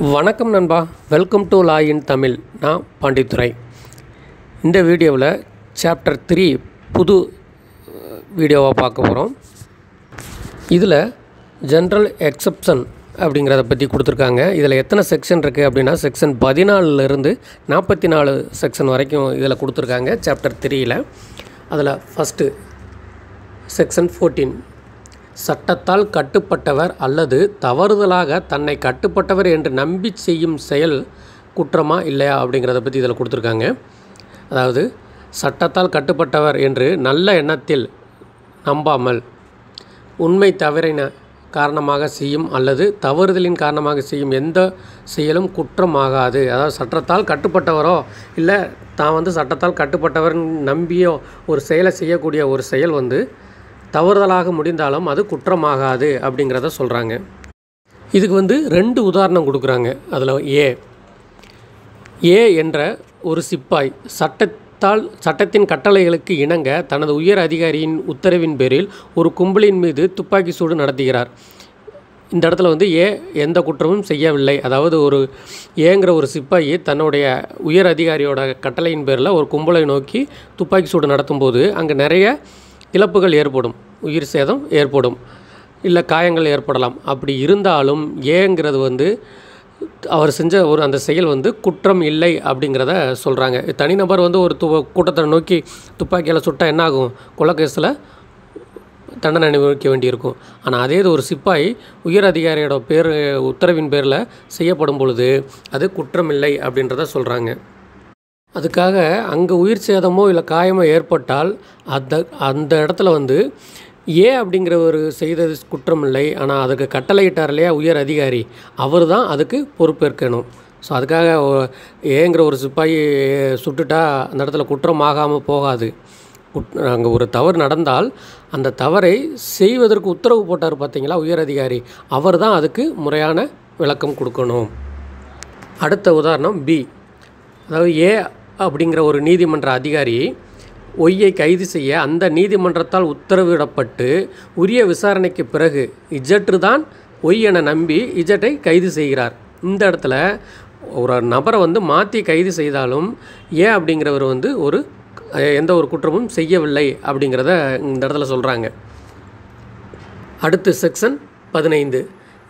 வணக்கம் நண்பா, welcome to லா இன் தமிழ். நான் பாண்டித்துரை. இந்த வீடியோவில் சாப்டர் 3 புது வீடியோவாக பார்க்க போகிறோம். இதில் ஜென்ரல் எக்ஸப்ஷன் அப்படிங்கிறத பற்றி கொடுத்துருக்காங்க. இதில் எத்தனை செக்ஷன் இருக்குது அப்படின்னா செக்ஷன் 14லேருந்து 44 செக்ஷன் வரைக்கும் இதில் கொடுத்துருக்காங்க சாப்டர் 3ல். அதில் ஃபஸ்ட்டு செக்ஷன் 14, சட்டத்தால் கட்டுப்பட்டவர் அல்லது தவறுதலாக தன்னை கட்டுப்பட்டவர் என்று நம்பி செய்யும் செயல் குற்றமா இல்லையா அப்படிங்கிறத பற்றி இதில் கொடுத்துருக்காங்க. அதாவது சட்டத்தால் கட்டுப்பட்டவர் என்று நல்ல எண்ணத்தில் நம்பாமல் உண்மை தவறின காரணமாக செய்யும் அல்லது தவறுதலின் காரணமாக செய்யும் எந்த செயலும் குற்றமாகாது. அதாவது சட்டத்தால் கட்டுப்பட்டவரோ இல்லை தான் சட்டத்தால் கட்டுப்பட்டவர் நம்பியோ ஒரு செயலை செய்யக்கூடிய ஒரு செயல் தவறுதலாக முடிந்தாலும் அது குற்றமாகாது அப்படிங்கிறத சொல்கிறாங்க. இதுக்கு 2 உதாரணம் கொடுக்குறாங்க. அதில் ஏ என்ற ஒரு சிப்பாய் சட்டத்தின் கட்டளைகளுக்கு இணங்க தனது உயர் அதிகாரியின் உத்தரவின் பேரில் ஒரு கும்பலின் மீது துப்பாக்கி சூடு நடத்துகிறார். இந்த இடத்துல ஏ எந்த குற்றமும் செய்யவில்லை. அதாவது ஏங்கிற ஒரு சிப்பாயி தன்னுடைய உயர் அதிகாரியோட கட்டளையின் பேரில் ஒரு கும்பலை நோக்கி துப்பாக்கி சூடு நடத்தும்போது அங்கே நிறைய இழப்புகள் ஏற்படும், உயிர் சேதம் ஏற்படும், இல்லை காயங்கள் ஏற்படலாம். அப்படி இருந்தாலும் ஏங்கிறது அவர் செஞ்ச அந்த செயல் குற்றம் இல்லை அப்படிங்கிறத சொல்கிறாங்க. தனிநபர் ஒரு கூட்டத்தை நோக்கி துப்பாக்கியால் சுட்டால் என்ன ஆகும்? கொலைக்கேஸில் தண்டனை அனுபவிக்க வேண்டியிருக்கும். ஆனால் அதே ஒரு சிப்பாய் உயர் அதிகாரியோட உத்தரவின் பேரில் செய்யப்படும் பொழுது அது குற்றம் இல்லை அப்படின்றத சொல்கிறாங்க. அதுக்காக அங்கே உயிர் சேதமோ இல்லை காயமோ ஏற்பட்டால் அந்த இடத்துல ஏ அப்படிங்கிறவர் செய்தது குற்றம் இல்லை. ஆனால் அதுக்கு கட்டளையிட்டார் இல்லையா உயர் அதிகாரி, அவர் தான் அதுக்கு பொறுப்பேற்கணும். ஸோ அதுக்காக ஏங்கிற ஒரு சிப்பாயி சுட்டுட்டா அந்த இடத்துல குற்றம் ஆகாமல் போகாது. அங்கே ஒரு தவறு நடந்தால் அந்த தவறை செய்வதற்கு உத்தரவு போட்டார் பார்த்தீங்களா உயர் அதிகாரி, அவர் தான் அதுக்கு முறையான விளக்கம் கொடுக்கணும். அடுத்த உதாரணம் பி. அதாவது ஏ அப்படிங்கிற ஒரு நீதிமன்ற அதிகாரி ஒய்யை கைது செய்ய அந்த நீதிமன்றத்தால் உத்தரவிடப்பட்டு உரிய விசாரணைக்கு பிறகு இஜெட்டு தான் ஒய் என நம்பி இஜெட்டை கைது செய்கிறார். இந்த இடத்துல ஒரு நபரை மாற்றி கைது செய்தாலும் ஏ அப்படிங்கிறவர் எந்த ஒரு குற்றமும் செய்யவில்லை அப்படிங்கிறத இந்த இடத்துல சொல்கிறாங்க. அடுத்து செக்ஷன் 15.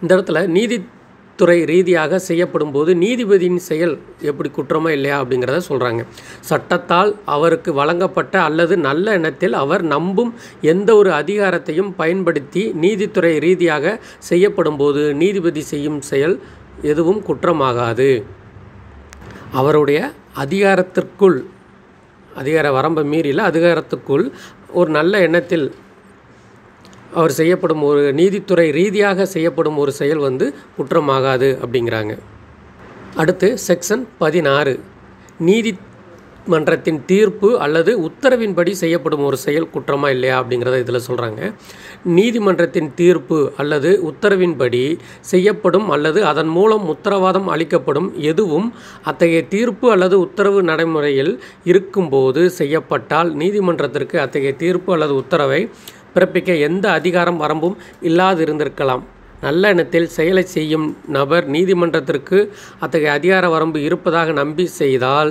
இந்த இடத்துல நீதித்துறை ரீதியாக செய்யப்படும் போது நீதிபதியின் செயல் எப்படி குற்றமா இல்லையா அப்படிங்கிறத சொல்கிறாங்க. சட்டத்தால் அவருக்கு வழங்கப்பட்ட அல்லது நல்ல எண்ணத்தில் அவர் நம்பும் எந்த ஒரு அதிகாரத்தையும் பயன்படுத்தி நீதித்துறை ரீதியாக செய்யப்படும் போது நீதிபதி செய்யும் செயல் எதுவும் குற்றமாகாது. அவருடைய அதிகார வரம்பை மீறில அதிகாரத்துக்குள் ஒரு நல்ல எண்ணத்தில் அவர் செய்யப்படும் ஒரு நீதித்துறை ரீதியாக செய்யப்படும் ஒரு செயல் குற்றமாகாது அப்படிங்கிறாங்க. அடுத்து செக்ஷன் 16. நீதிமன்றத்தின் தீர்ப்பு அல்லது உத்தரவின்படி செய்யப்படும் ஒரு செயல் குற்றமா இல்லையா அப்படிங்கிறத இதில் சொல்கிறாங்க. நீதிமன்றத்தின் தீர்ப்பு அல்லது உத்தரவின்படி செய்யப்படும் அல்லது அதன் மூலம் உத்தரவாதம் அளிக்கப்படும் எதுவும் அத்தகைய தீர்ப்பு அல்லது உத்தரவு நடைமுறையில் இருக்கும்போது செய்யப்பட்டால் நீதிமன்றத்திற்கு அத்தகைய தீர்ப்பு அல்லது உத்தரவை பிறப்பிக்க எந்த அதிகாரம் வரம்பும் இல்லாதிருந்திருக்கலாம். நல்ல எண்ணத்தில் செயலை செய்யும் நபர் நீதிமன்றத்திற்கு அத்தகைய அதிகார வரம்பு இருப்பதாக நம்பி செய்தால்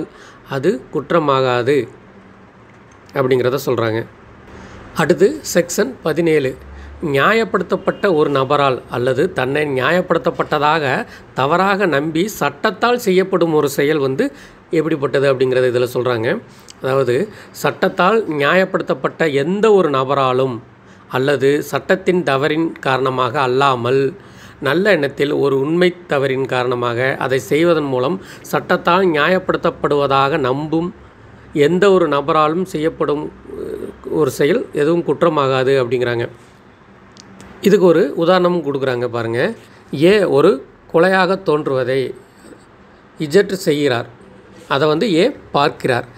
அது குற்றமாகாது அப்படிங்கிறத சொல்கிறாங்க. அடுத்து செக்ஷன் 17. நியாயப்படுத்தப்பட்ட ஒரு நபரால் அல்லது தன்னை நியாயப்படுத்தப்பட்டதாக தவறாக நம்பி சட்டத்தால் செய்யப்படும் ஒரு செயல் எப்படிப்பட்டது அப்படிங்கிறத இதில் சொல்கிறாங்க. அதாவது சட்டத்தால் நியாயப்படுத்தப்பட்ட எந்த ஒரு நபராலும் அல்லது சட்டத்தின் தவறின் காரணமாக அல்லாமல் நல்ல எண்ணத்தில் ஒரு உண்மை தவறின் காரணமாக அதை செய்வதன் மூலம் சட்டத்தால் நியாயப்படுத்தப்படுவதாக நம்பும் எந்த ஒரு நபராலும் செய்யப்படும் ஒரு செயல் எதுவும் குற்றமாகாது அப்படிங்கிறாங்க. இதுக்கு ஒரு உதாரணமும் கொடுக்குறாங்க பாருங்கள். ஏ ஒரு கொலையாக தோன்றுவதை இஜெட் செய்கிறார். அதை ஏ பார்க்கிறார்.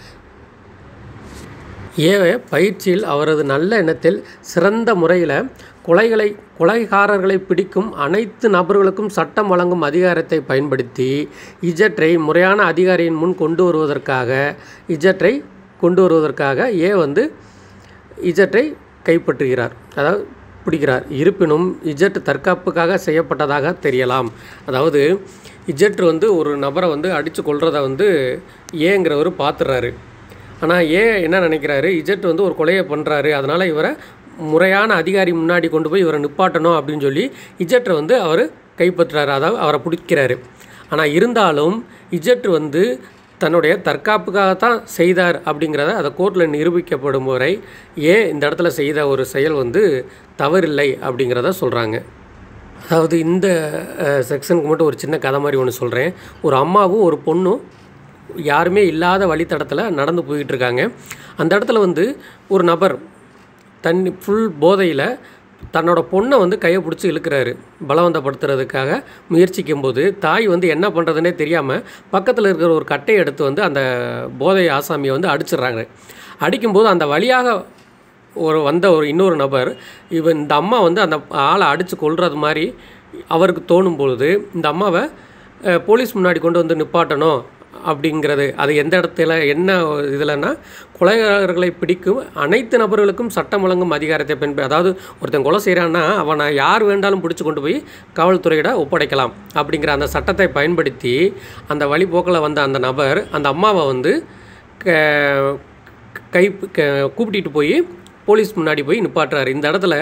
ஏவே பயிற்சியில் அவரது நல்ல எண்ணத்தில் சிறந்த முறையில் கொலைகாரர்களை பிடிக்கும் அனைத்து நபர்களுக்கும் சட்டம் வழங்கும் அதிகாரத்தை பயன்படுத்தி இஜெட்டை முறையான அதிகாரியின் முன் கொண்டு வருவதற்காக ஏ இஜெட்டை கைப்பற்றுகிறார், அதாவது பிடிக்கிறார். இருப்பினும் இஜெட் தற்காப்புக்காக செய்யப்பட்டதாக தெரியலாம். அதாவது இஜெட் வந்து ஒரு நபரை வந்து அடித்து கொல்றதை வந்து ஏங்கிறவர் பார்த்துறாரு. ஆனால் என்ன நினைக்கிறாரு, இஜெட் வந்து ஒரு கொலையை பண்ணுறாரு, அதனால் இவரை முறையான அதிகாரி முன்னாடி கொண்டு போய் இவரை நிப்பாட்டணும் அப்படின்னு சொல்லி இஜெட்டை வந்து அவர் கைப்பற்றுறாரு, அதாவது அவரை பிடிக்கிறாரு. ஆனால் இருந்தாலும் இஜெட் வந்து தன்னுடைய தற்காப்புக்காகத்தான் செய்தார் அப்படிங்கிறத அதை கோர்ட்டில் நிரூபிக்கப்படும் வரை இந்த இடத்துல செய்த ஒரு செயல் வந்து தவறில்லை அப்படிங்கிறத சொல்கிறாங்க. அதாவது இந்த செக்ஷனுக்கு மட்டும் ஒரு சின்ன கதை மாதிரி ஒன்று சொல்கிறேன். ஒரு அம்மாவும் ஒரு பொண்ணும் யாருமே இல்லாத வழித்தடத்தில் நடந்து போயிட்டுருக்காங்க. அந்த இடத்துல வந்து ஒரு நபர் ஃபுல் போதையில் தன்னோட பொண்ணை வந்து கையை பிடிச்சி இழுக்கிறாரு. பலவந்தப்படுத்துறதுக்காக முயற்சிக்கும்போது தாய் வந்து என்ன பண்ணுறதுனே தெரியாமல் பக்கத்தில் இருக்கிற ஒரு கட்டையை எடுத்து வந்து அந்த போதை ஆசாமியை வந்து அடிச்சிடுறாங்க. அடிக்கும்போது அந்த வழியாக வந்த இன்னொரு நபர் இந்த அம்மா வந்து அந்த ஆளை அடித்து கொல்றது மாதிரி அவருக்கு தோணும் பொழுது இந்த அம்மாவை போலீஸ் முன்னாடி கொண்டு வந்து நிப்பாட்டணும் அப்படிங்கிறது. அது எந்த இடத்துல என்ன இதில்னா, கொலைகாரர்களை பிடிக்கும் அனைத்து நபர்களுக்கும் சட்டம் வழங்கும் அதிகாரத்தை அதாவது ஒருத்தன் கொலை செய்கிறான்னா அவனை யார் வேண்டாலும் பிடிச்சி கொண்டு போய் காவல்துறையிட ஒப்படைக்கலாம் அப்படிங்கிற அந்த சட்டத்தை பயன்படுத்தி அந்த வழிபோக்கில் வந்த அந்த நபர் அந்த அம்மாவை வந்து கூப்பிட்டு போய் போலீஸ் முன்னாடி போய் நிப்பாட்டுறாரு. இந்த இடத்துல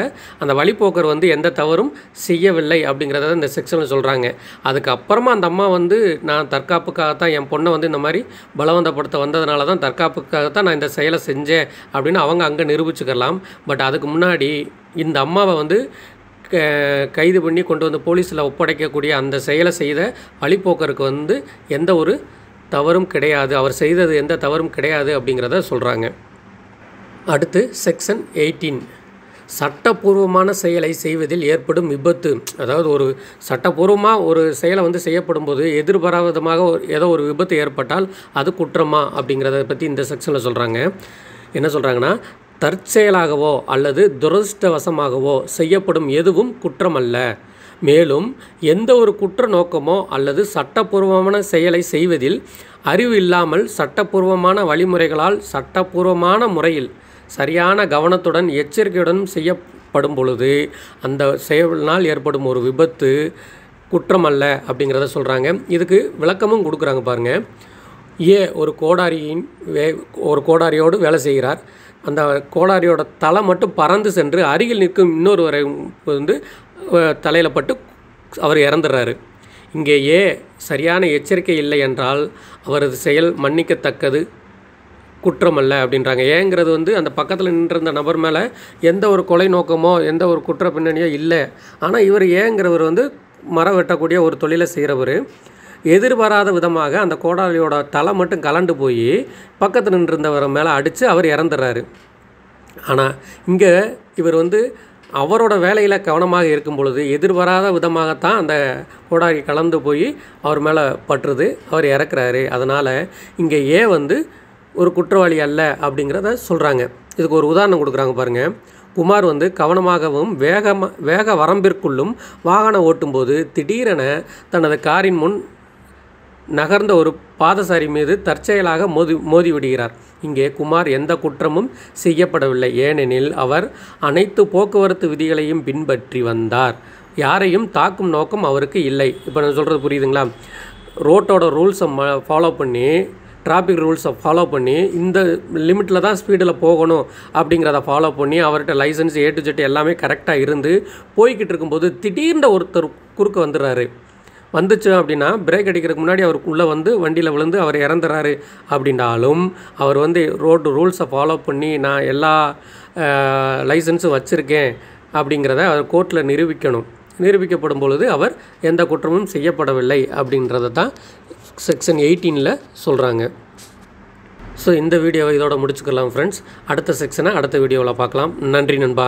அந்த வழிபோக்கர் வந்து எந்த தவறும் செய்யவில்லை அப்படிங்கிறத இந்த செக்ஷனில் சொல்கிறாங்க. அதுக்கப்புறமா அந்த அம்மா வந்து நான் தற்காப்புக்காகத்தான் என் பொண்ணை வந்து இந்த மாதிரி பலவந்தப்படுத்த வந்ததுனால தான் தற்காப்புக்காகத்தான் நான் இந்த செயலை செஞ்சேன் அப்படின்னு அவங்க அங்கே நிரூபிச்சுக்கலாம். பட் அதுக்கு முன்னாடி இந்த அம்மாவை வந்து கைது பண்ணி கொண்டு வந்து போலீஸில் ஒப்படைக்கக்கூடிய அந்த செயலை செய்த வழிபோக்கருக்கு வந்து எந்த ஒரு தவறும் கிடையாது, அவர் செய்தது எந்த தவறும் கிடையாது அப்படிங்கிறத சொல்கிறாங்க. அடுத்து செக்ஷன் 18, சட்டப்பூர்வமான செயலை செய்வதில் ஏற்படும் விபத்து. அதாவது ஒரு சட்டப்பூர்வமாக ஒரு செயலை வந்து செய்யப்படும் போது எதிர்பாராத விதமாக ஏதோ ஒரு விபத்து ஏற்பட்டால் அது குற்றமா அப்படிங்கிறத பற்றி இந்த செக்ஷனில் சொல்கிறாங்க. என்ன சொல்கிறாங்கன்னா, தற்செயலாகவோ அல்லது துரதிர்ஷ்டவசமாகவோ செய்யப்படும் எதுவும் குற்றம் அல்ல. மேலும் எந்த ஒரு குற்ற நோக்கமோ அல்லது சட்டப்பூர்வமான செயலை செய்வதில் அறிவு இல்லாமல் சட்டப்பூர்வமான வழிமுறைகளால் சட்டப்பூர்வமான முறையில் சரியான கவனத்துடன் எச்சரிக்கையுடன் செய்யப்படும் பொழுது அந்த செயலினால் ஏற்படும் ஒரு விபத்து குற்றம் அல்ல அப்படிங்கிறத சொல்கிறாங்க. இதுக்கு விளக்கமும் கொடுக்குறாங்க பாருங்கள். ஒரு கோடாரியோடு வேலை செய்கிறார். அந்த கோடாரியோட தலை மட்டும் பறந்து சென்று அருகில் நிற்கும் இன்னொருவரை வந்து தலையில் பட்டு அவர் இறந்துடுறாரு. இங்கே சரியான எச்சரிக்கை இல்லை என்றால் அவரது செயல் மன்னிக்கத்தக்கது குற்றமல்ல அப்படின்றாங்க. ஏங்கிறது வந்து அந்த பக்கத்தில் நின்றிருந்த நபர் மேலே எந்த ஒரு கொலை நோக்கமோ எந்த ஒரு குற்ற பின்னணியோ இல்லை. ஆனால் இவர் ஏங்கிறவர் வந்து மரம் வெட்டக்கூடிய ஒரு தொழிலை செய்கிறவர் எதிர்பாராத விதமாக அந்த கோடாரியோட தலை மட்டும் கலண்டு போய் பக்கத்தில் நின்றிருந்தவர் மேலே அடித்து அவர் இறந்துடுறாரு. ஆனால் இங்கே இவர் வந்து அவரோட வேலையில் கவனமாக இருக்கும் பொழுது எதிர்பாராத விதமாகத்தான் அந்த கோடாரி கலந்து போய் அவர் மேலே பட்டுருது, அவர் இறக்குறாரு. அதனால் இங்கே வந்து ஒரு குற்றவாளி அல்ல அப்படிங்கிறத சொல்கிறாங்க. இதுக்கு ஒரு உதாரணம் கொடுக்குறாங்க பாருங்கள். குமார் வந்து கவனமாகவும் வேக வரம்பிற்குள்ளும் வாகனம் ஓட்டும்போது திடீரென தனது காரின் முன் நகர்ந்த ஒரு பாதசாரி மீது தற்செயலாக மோதி விடுகிறார். இங்கே குமார் எந்த குற்றமும் செய்யப்படவில்லை, ஏனெனில் அவர் அனைத்து போக்குவரத்து விதிகளையும் பின்பற்றி வந்தார். யாரையும் தாக்கும் நோக்கம் அவருக்கு இல்லை. இப்போ நான் சொல்கிறது புரியுதுங்களா? ரோட்டோட ரூல்ஸை ஃபாலோ பண்ணி டிராஃபிக் ரூல்ஸை ஃபாலோ பண்ணி இந்த லிமிட்டில் தான் ஸ்பீடில் போகணும் அப்படிங்கிறத ஃபாலோ பண்ணி அவர்கிட்ட லைசன்ஸ் A to Z எல்லாமே கரெக்டாக இருந்து போய்கிட்டு இருக்கும்போது திடீர்னு ஒருத்தர் குறுக்க வந்துடுறாரு. வந்துச்சு அப்படின்னா பிரேக் அடிக்கிறதுக்கு முன்னாடி அவருக்கு உள்ளே வந்து வண்டியில் விழுந்து அவர் இறந்துறாரு. அப்படின்னாலும் அவர் வந்து ரோடு ரூல்ஸை ஃபாலோ பண்ணி நான் எல்லா லைசன்ஸும் வச்சுருக்கேன் அப்படிங்கிறத அவர் கோர்ட்டில் நிரூபிக்கப்படும் பொழுது அவர் எந்த குற்றமும் செய்யப்படவில்லை அப்படின்றத தான் செக்ஷன் 18 சொல்கிறாங்க. ஸோ இந்த வீடியோவை இதோட முடிச்சுக்கலாம் ஃப்ரெண்ட்ஸ். அடுத்த செக்ஷனை அடுத்த வீடியோவில் பார்க்கலாம். நன்றி நண்பா.